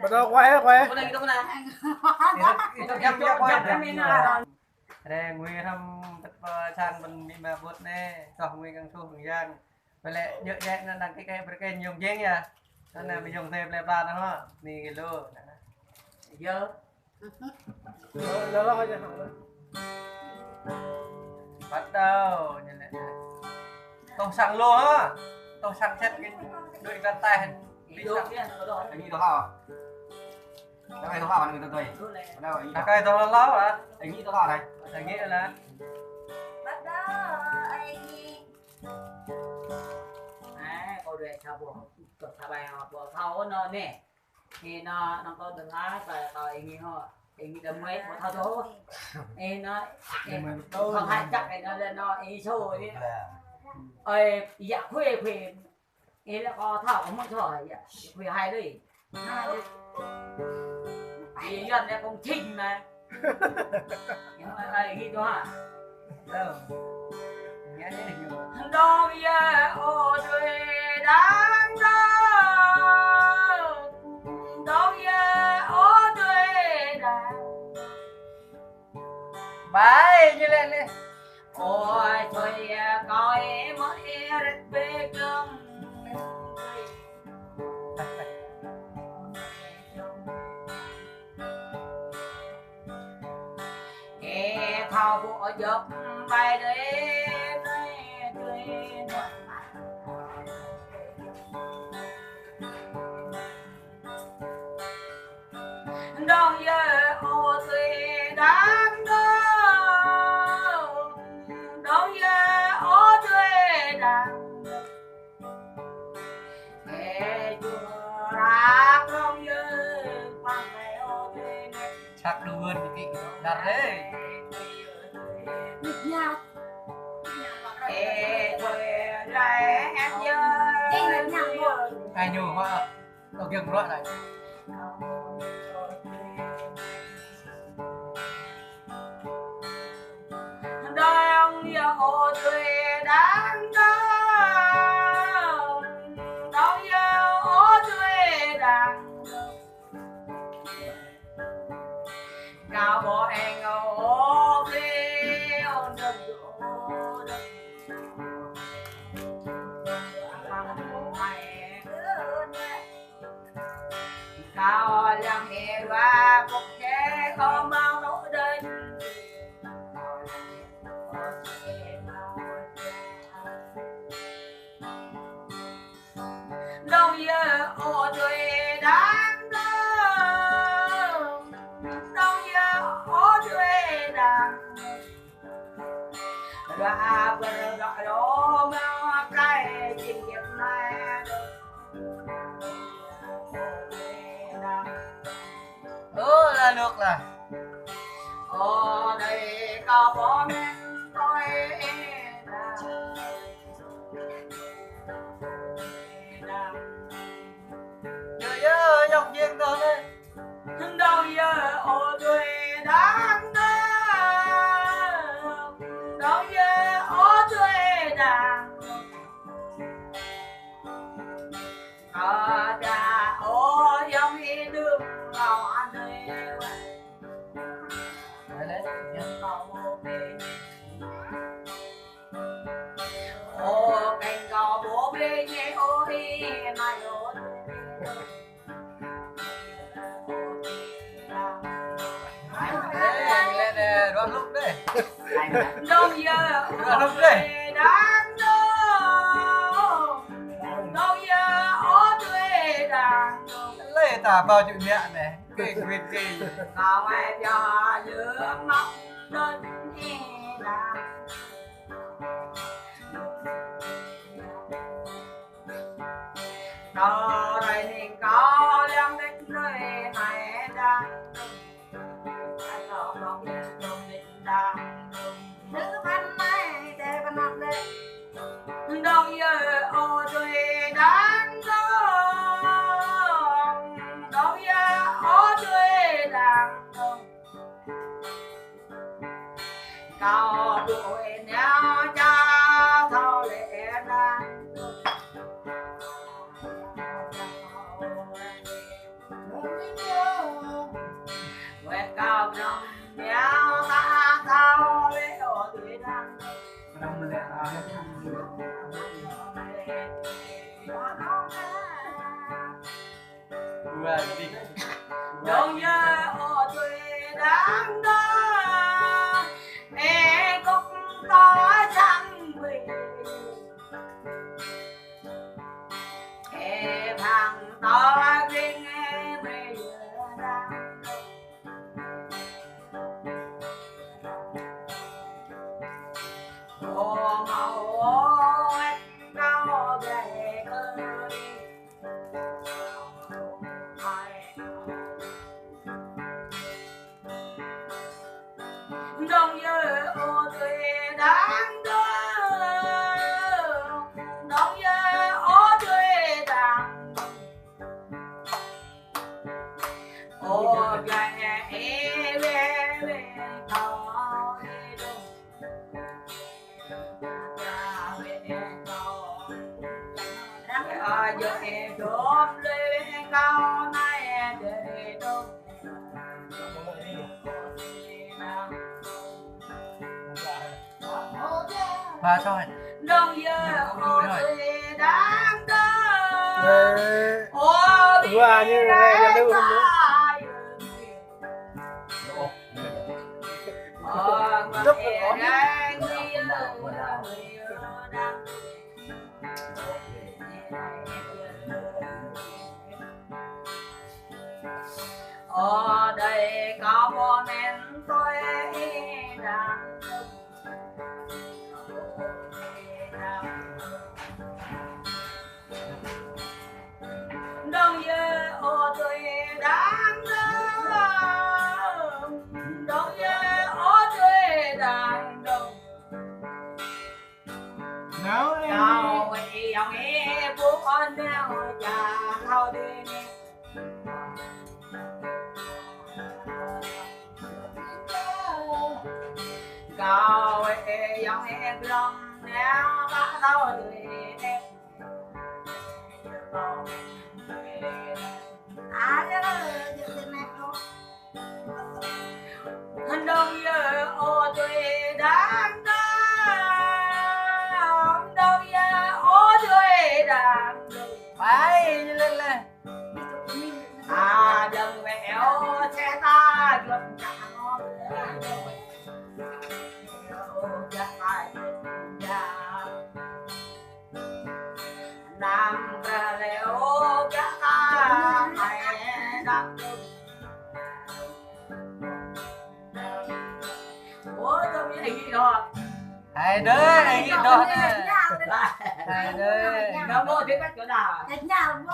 Bắt đầu quay quay. Đây nguyên thăm sang mình bị mà vượt nè, còn nguyên càng thu hưởng giang. Vậy lẽ nhớ nhẹ nó đăng cái dùng dễ nha. Nên là mình dùng thêm lẹp ra đó, nì cái lô. Dơ. Lo thôi chứ. Bắt đầu như này. Tông sang lô á. Tông sang chết cái đôi găng tay hình. Anh nghĩ tao vào. Cái này tao vào người tôi. Cái tao láo hả? Anh nghĩ tao vào này. Anh nghĩ là bắt đầu anh cô để sao bộ cực thà bài họ bộ thâu nó nè thì nó có đừng nói và tỏi gì họ thì đừng mấy bộ thâu thôi em nó không hay chắc cái nó lên nó ý số đi ơi dạ khuya khuya em là có thảo không muốn hỏi khuya hay đi thì dân này cũng trình mà nhưng mà ấy gì đó hả nghe thế thì nhiều. đó giờ ô thuê đáng đó giờ ô thuê đáng Bye như lên đi. ôi thuê coi mới rất bê cơm thao bộ dọc bài đêm này thuê đông giờ ô thuê đáng đông giờ ô thuê đáng chùa ra đông giờ bằng ngày ô thuê Chắc luôn cái đặt đấy. nhau thuê ra em nhớ Ai nhiều hoa. Ở kia loại này. đông giờ ô thuê đáng đông giờ ô thuê đáng cao bộ anh ô thuê ô đừng cao làm nghề và phục chế không bao nỗi đây đông giờ ô thuê đáng đông giờ ô thuê đáng và vừa gọi đó mà cái chuyện nghiệp này Là nước là. ở đây có bố mẹ tôi Giờ dòng riêng thôi đấy. đâu giờ ô thuê đáng đâu giờ ô thuê đáng cha ô dòng đi đường vào anh đây ô cành cỏ bố bê nhé ô hi này ô Lên nè, đoạn lúc đấy. đâu giờ Đoạn lúc đấy. đáng đâu giờ ô thuê đáng Lấy tả vào chuyện mẹ này. Cái quyền kỳ. nào ai cho giữa mắt đơn là đó đây thì có đang đến nơi này đang anh lo không định đang nữ văn này để văn học đây đâu giờ ô thuê đáng đâu giờ ô thuê đáng cao tuổi nhau cha thao lệ đang Vừa đi. Đông nhớ ô tuổi đáng đó e cúc đó chẳng vì e thằng đó riêng em bây giờ đang ô màu anh cao về ơi đông nhớ ô tuổi đáng đó đông nhớ ô tuổi đáng ô về về có đi đâu về giờ em trốn lên cao này để đâu Ba cho anh. đông giờ ô tuổi đáng đó ô Vừa như này là lưu hơn nữa. Rất là ở đây có một mình tôi đang đông giờ ô tôi đang đông giờ ô tôi đang đông Nào em đâu vậy ông nghe bố con đeo cha thao đi cao ấy ông em lòng neo bác thao đi Hân đông giờ ô tuổi đáng đó đông giờ ô tuổi đáng Phải lên lên. à đừng mẹo xe ta gần chả ngon nam cà leo cả ta mày đang ủa trong những gì đó Hai đứa này gì đó nè. Hai đứa. nó mua tiếng cách chỗ nào Đánh nhau bộ